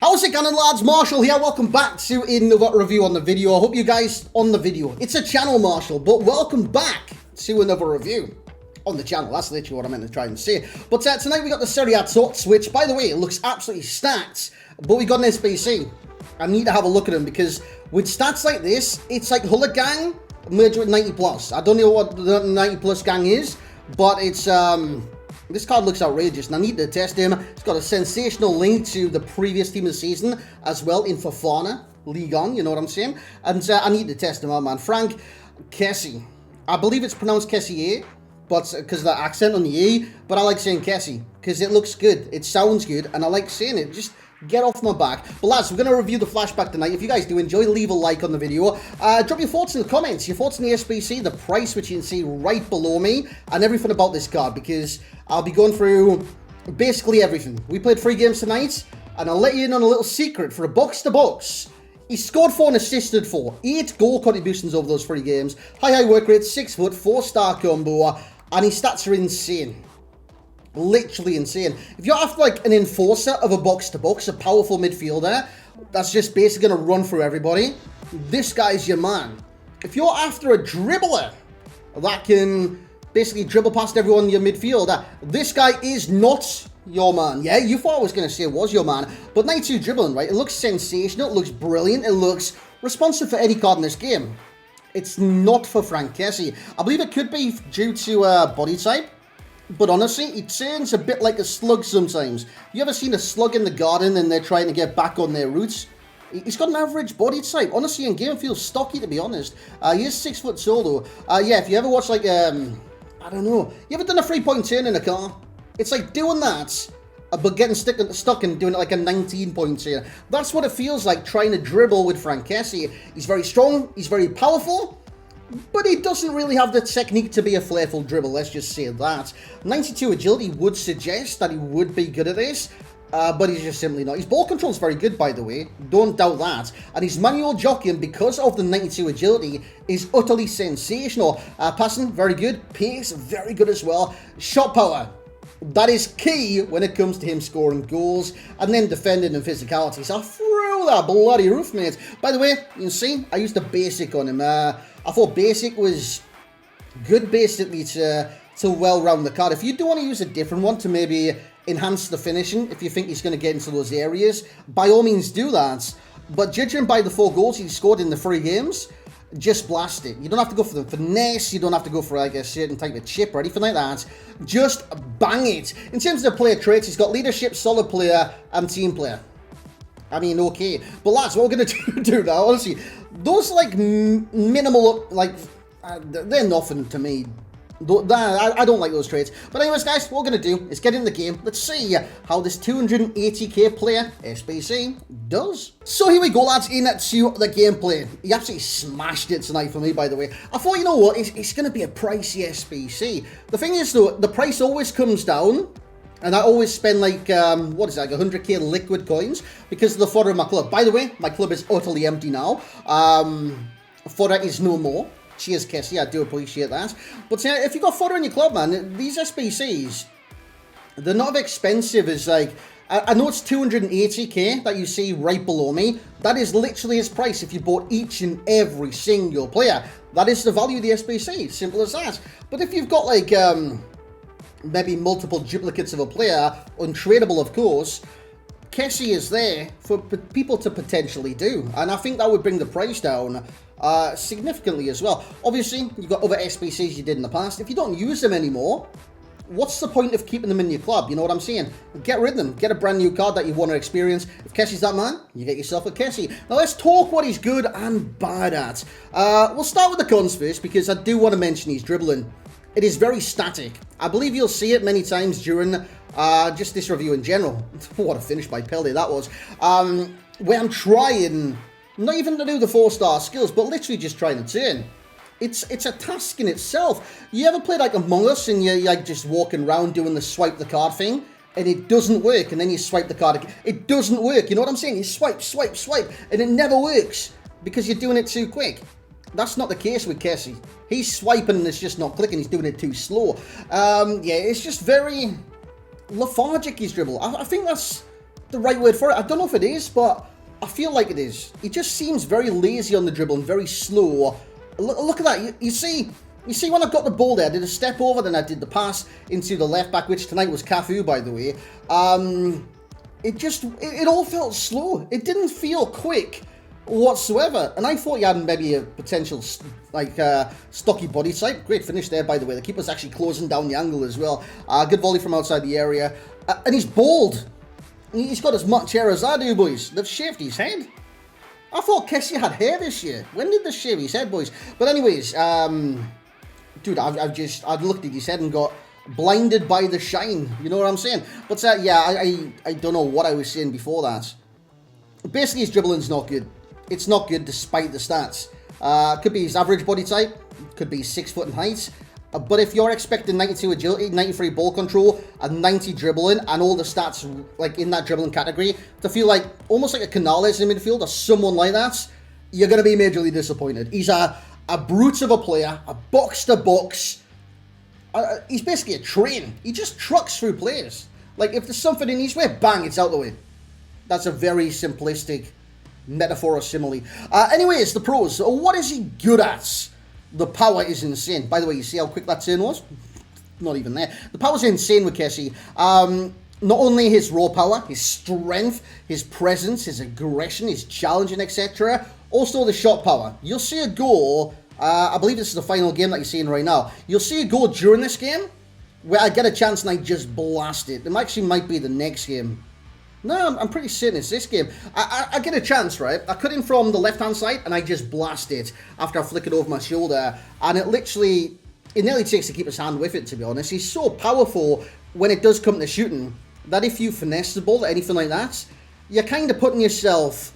How's it going, lads? Marshall here. Welcome back to another review on the video. I hope you guys on the video. It's a channel, Marshall, but welcome back to another review on the channel. That's literally what I meant to try and say. But tonight we got the Serie A Tots, which, by the way, it looks absolutely stacked. But we got an SBC. I need to have a look at them because with stats like this, it's like Hulla Gang merged with 90 plus. I don't know what the 90 plus gang is, but it's this card looks outrageous, and I need to test him. It's got a sensational link to the previous team of the season as well in Fafana League On, you know what I'm saying? And I need to test him out, man. FB Kessie. I believe it's pronounced Kessie, but because of the accent on the E, but I like saying Kessie because it looks good. It sounds good, and I like saying it. Just get off my back. But lads, we're going to review the flashback tonight. If you guys do enjoy, leave a like on the video. Drop your thoughts in the comments. Your thoughts on the SBC, the price, which you can see right below me, and everything about this card, because I'll be going through basically everything. We played 3 games tonight, and I'll let you in on a little secret. For a box-to-box, he scored 4 and assisted 4. 8 goal contributions over those 3 games. High work rate, 6 foot, 4-star combo, and his stats are insane. Literally insane. If you're after like an enforcer of a box-to-box, a powerful midfielder that's just basically going to run through everybody, this guy's your man. If you're after a dribbler that can basically dribble past everyone in your midfield, this guy is not your man. Yeah, you thought I was going to say it was your man, but 92 dribbling, right? It looks sensational, it looks brilliant, it looks responsive for any card in this game. It's not for FB Kessie. I believe it could be due to body type. But honestly, he turns a bit like a slug sometimes. You ever seen a slug in the garden and they're trying to get back on their roots? He's got an average body type. Honestly, in game feels stocky, to be honest. He is 6 foot tall, though. Yeah, if you ever watch, like, I don't know. You ever done a 3-point turn in a car? It's like doing that, but getting stuck and doing it like a 19-point turn. That's what it feels like trying to dribble with FB Kessie. He's very strong. He's very powerful. But he doesn't really have the technique to be a flairful dribble, let's just say that. 92 agility would suggest that he would be good at this, but he's just simply not. His ball control is very good, by the way, don't doubt that. And his manual jockeying, because of the 92 agility, is utterly sensational. Passing, very good. Pace, very good as well. Shot power, that is key when it comes to him scoring goals. And then defending and physicality. So through that bloody roof, mate. By the way, you can see, I used a basic on him. I thought basic was good basically to well round the card. If you do want to use a different one to maybe enhance the finishing, if you think he's going to get into those areas, by all means do that. But judging by the 4 goals he scored in the 3 games, just blast it. You don't have to go for the finesse, you don't have to go for like a certain type of chip or anything like that. Just bang it. In terms of the player traits, he's got leadership, solid player, and team player. I mean, okay. But lads, what we're going to do now, honestly, those, like, minimal, like, they're nothing to me. I don't like those traits. But anyways, guys, what we're going to do is get in the game. Let's see how this 280k player, SBC, does. So here we go, lads, into the gameplay. He absolutely smashed it tonight for me, by the way. I thought, you know what, it's going to be a pricey SBC. The thing is, though, the price always comes down. And I always spend like, what is it, like 100k liquid coins because of the fodder of my club. By the way, my club is utterly empty now. Fodder is no more. Cheers, Kessie, I do appreciate that. But if you got fodder in your club, man, these SBCs, they're not as expensive as like, I know it's 280k that you see right below me. That is literally his price if you bought each and every single player. That is the value of the SBC, simple as that. But if you've got like, maybe multiple duplicates of a player, untradeable of course, Kessie is there for people to potentially do, and I think that would bring the price down significantly as well. Obviously, you've got other SBCs you did in the past. If you don't use them anymore, what's the point of keeping them in your club? You know what I'm saying? Get rid of them. Get a brand new card that you want to experience. If Kessie's that man, you get yourself a Kessie. Now let's talk what he's good and bad at. We'll start with the cons first, because I do want to mention he's dribbling. It is very static. I believe you'll see it many times during just this review in general. What a finish by Pelé that was. Where I'm trying, not even to do the 4-star skills, but literally just trying to turn. It's a task in itself. You ever played like Among Us and you're like just walking around doing the swipe the card thing? And it doesn't work, and then you swipe the card again. It doesn't work, you know what I'm saying? You swipe, swipe, swipe, and it never works because you're doing it too quick. That's not the case with Kessie. He's swiping and it's just not clicking. He's doing it too slow. Yeah, it's just very lethargic, his dribble. I think that's the right word for it? I don't know if it is, but I feel like it is. He just seems very lazy on the dribble and very slow. Look at that. You see when I got the ball there, I did a step over, then I did the pass into the left back, which tonight was Cafu, by the way. It all felt slow. It didn't feel quick whatsoever. And I thought he had maybe a potential, like, stocky body type. Great finish there, by the way. The keeper's actually closing down the angle as well. Good volley from outside the area. And he's bald. He's got as much hair as I do, boys. They've shaved his head. I thought Kessie had hair this year. When did they shave his head, boys? But anyways, dude, I've looked at his head and got blinded by the shine. You know what I'm saying? But yeah, I don't know what I was saying before that. Basically, his dribbling's not good. It's not good despite the stats. Could be his average body type. Could be 6 foot in height. But if you're expecting 92 agility, 93 ball control, and 90 dribbling, and all the stats like in that dribbling category, to feel like almost like a Canales in midfield or someone like that, you're going to be majorly disappointed. He's a brute of a player, a box to box. He's basically a train. He just trucks through players. Like if there's something in his way, bang, it's out the way. That's a very simplistic metaphor or simile. Anyways, the pros. What is he good at? The power is insane. By the way, you see how quick that turn was? Not even there. The power's insane with Kessie. Not only his raw power, his strength, his presence, his aggression, his challenging, etc. Also the shot power. You'll see a goal. I believe this is the final game that you're seeing right now. You'll see a goal during this game where I get a chance and I just blast it. It actually might be the next game. No, I'm pretty certain it's this game. I get a chance, right? I cut in from the left-hand side, and I just blast it after I flick it over my shoulder. And it nearly takes the keeper's hand with it, to be honest. He's so powerful when it does come to shooting that if you finesse the ball or anything like that, you're kind of putting yourself,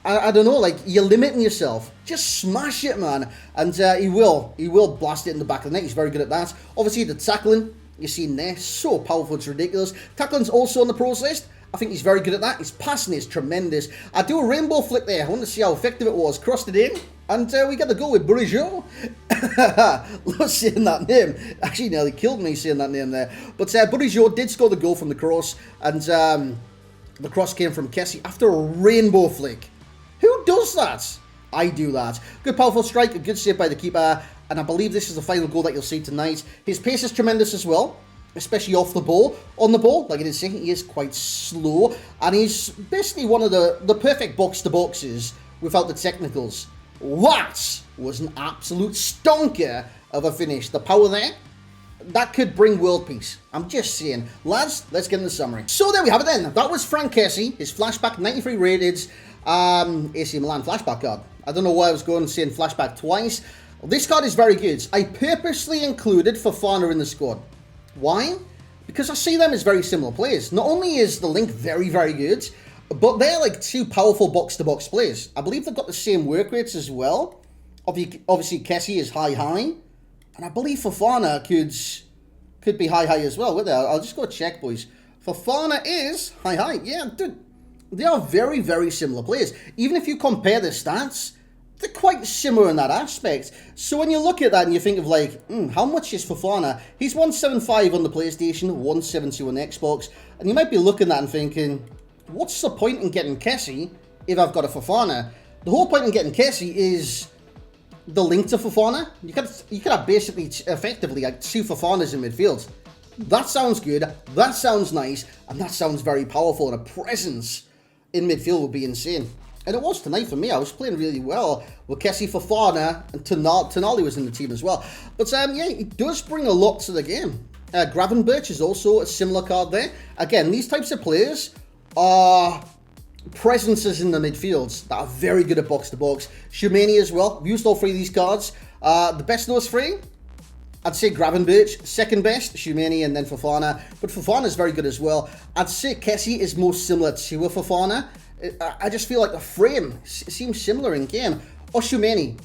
I don't know, like, you're limiting yourself. Just smash it, man. And he will blast it in the back of the net. He's very good at that. Obviously, the tackling, you're seeing there, so powerful, it's ridiculous. Tackling's also on the pros list. I think he's very good at that. His passing is tremendous. I do a rainbow flick there. I want to see how effective it was. Crossed it in. And we get the goal with Bourigeaud. Love saying that name. Actually nearly killed me saying that name there. But Bourigeaud did score the goal from the cross. And the cross came from Kessie after a rainbow flick. Who does that? I do that. Good powerful strike. A good save by the keeper. And I believe this is the final goal that you'll see tonight. His pace is tremendous as well. Especially off the ball. On the ball, like I did say, he is quite slow. And he's basically one of the perfect box-to-boxes without the technicals. That was an absolute stonker of a finish. The power there, that could bring world peace. I'm just saying. Lads, let's get in the summary. So there we have it then. That was Frank Kessie, his flashback 93 rated AC Milan flashback card. I don't know why I was going saying flashback twice. This card is very good. I purposely included Fofana in the squad. Why? Because I see them as very similar players. Not only is the link very, very good, but they're like two powerful box-to-box players. I believe they've got the same work rates as well. Obviously, Kessie is high, and I believe Fofana could be high as well. Wait there, I'll just go check, boys. Fofana is high. Yeah, dude, they are very, very similar players. Even if you compare the stats, they're quite similar in that aspect. So when you look at that and you think of like, how much is Fofana? He's 175 on the PlayStation, 172 on the Xbox. And you might be looking at that and thinking, what's the point in getting Kessie if I've got a Fofana? The whole point in getting Kessie is the link to Fofana. You could have basically, effectively, like 2 Fofanas in midfield. That sounds good, that sounds nice, and that sounds very powerful. And a presence in midfield would be insane. And it was tonight for me. I was playing really well with Kessie, Fofana, and Tonali was in the team as well. But yeah, it does bring a lot to the game. Gravenberch is also a similar card there. Again, these types of players are presences in the midfields that are very good at box-to-box. Shumeni as well. I've used all 3 of these cards. The best of those 3, I'd say Gravenberch. Second best, Shumeni, and then Fofana. But Fofana is very good as well. I'd say Kessie is most similar to a Fofana. I just feel like the frame seems similar in game. Or Shumeni.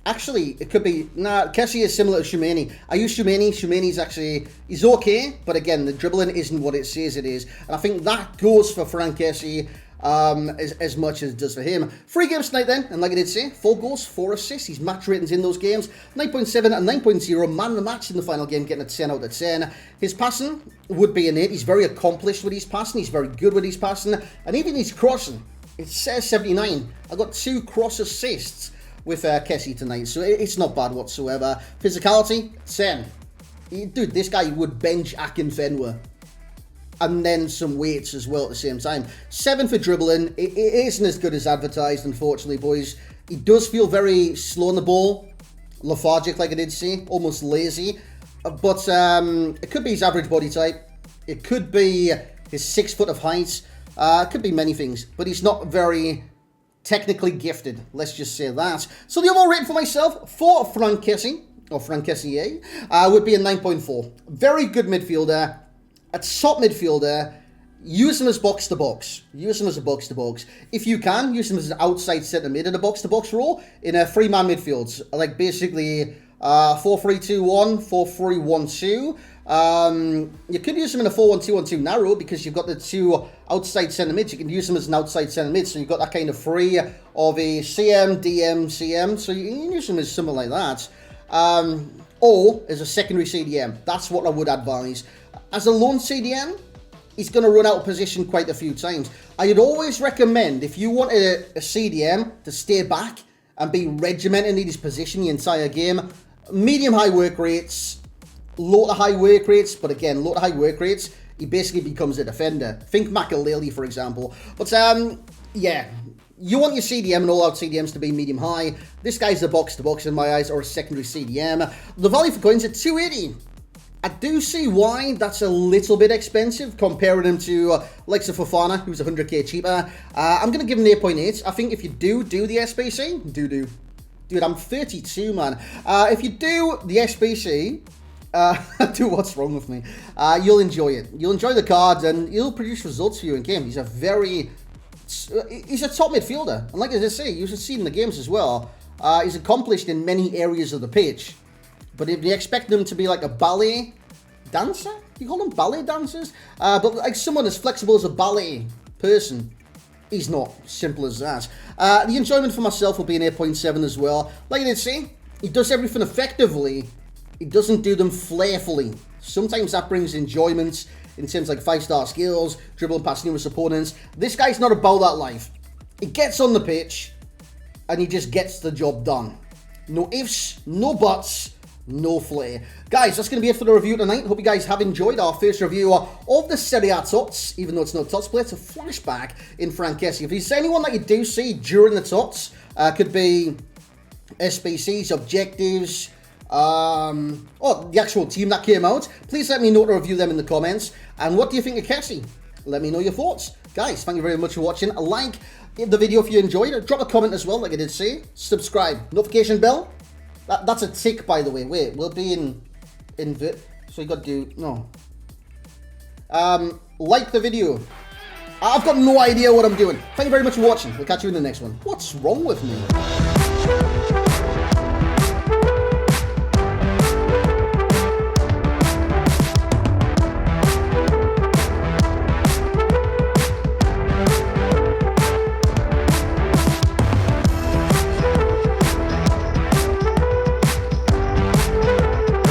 Actually, it could be... Nah, Kessie is similar to Shumeni. I use Shumeni. Shumeni's actually... He's okay, but again, the dribbling isn't what it says it is. And I think that goes for Frank Kessie. as much as it does for him. 3 games tonight then, and like I did say, 4 goals, 4 assists. His match ratings in those games, 9.7 and 9.0. Man of the match in the final game, getting a 10 out of 10. His passing would be an 8. He's very accomplished with his passing. He's very good with his passing. And even his crossing, it says 79. I got 2 cross assists with Kessie tonight, so it's not bad whatsoever. Physicality, 10. Dude, this guy would bench Akinfenwa. And then some weights as well at the same time. 7 for dribbling. It isn't as good as advertised, unfortunately, boys. He does feel very slow on the ball. Lethargic, like I did say. Almost lazy. But it could be his average body type. It could be his 6 foot of height. It could be many things. But he's not very technically gifted. Let's just say that. So the overall rating for myself, for Frank Kessie, or Frank Kessie, would be a 9.4. Very good midfielder. A top midfielder. Use him as box-to-box. Use him as a box-to-box. If you can, use him as an outside centre mid in a box-to-box role in a 3-man midfield. Like basically 4-3-2-1, 4-3-1-2. You could use him in a 4-1-2-1-2 narrow because you've got the 2 outside centre mids. You can use him as an outside centre mid. So you've got that kind of free of a CM, DM, CM. So you can use him as something like that. Or as a secondary CDM. That's what I would advise. As a lone CDM, he's going to run out of position quite a few times. I'd always recommend, if you want a CDM to stay back and be regimented in his position the entire game, medium-high work rates, low to high work rates, but again, low to high work rates, he basically becomes a defender. Think Makaleli, for example. But, yeah, you want your CDM and all-out CDMs to be medium-high. This guy's a box-to-box in my eyes, or a secondary CDM. The value for coins at 280. I do see why that's a little bit expensive, comparing him to likes of Fofana, who's 100k cheaper. I'm going to give him an 8.8. I think if you do the SBC, dude, I'm 32, man. If you do the SBC, dude, what's wrong with me? You'll enjoy it. You'll enjoy the cards, and he'll produce results for you in game. He's a top midfielder. And like I say, you should see in the games as well. He's accomplished in many areas of the pitch. But if you expect them to be like a ballet dancer, you call them ballet dancers? But like someone as flexible as a ballet person, he's not. Simple as that. The enjoyment for myself will be an 8.7 as well. Like I did say, he does everything effectively. He doesn't do them flairfully. Sometimes that brings enjoyment in terms of like 5-star skills, dribbling past numerous opponents. This guy's not about that life. He gets on the pitch, and he just gets the job done. No ifs, no buts, no flair. Guys, that's going to be it for the review tonight. Hope you guys have enjoyed our first review of the Serie A Tots, even though it's not Tots play, it's a flashback in Frank Kessie. If there's anyone that you do see during the Tots, could be SBCs, objectives, or the actual team that came out, please let me know to review them in the comments. And what do you think of Kessie? Let me know your thoughts. Guys, thank you very much for watching. Like the video if you enjoyed it. Drop a comment as well, like I did say. Subscribe. Notification bell. That's a tick, by the way. Wait, we'll be in so you got to do, no. Like the video. I've got no idea what I'm doing. Thank you very much for watching. We'll catch you in the next one. What's wrong with me?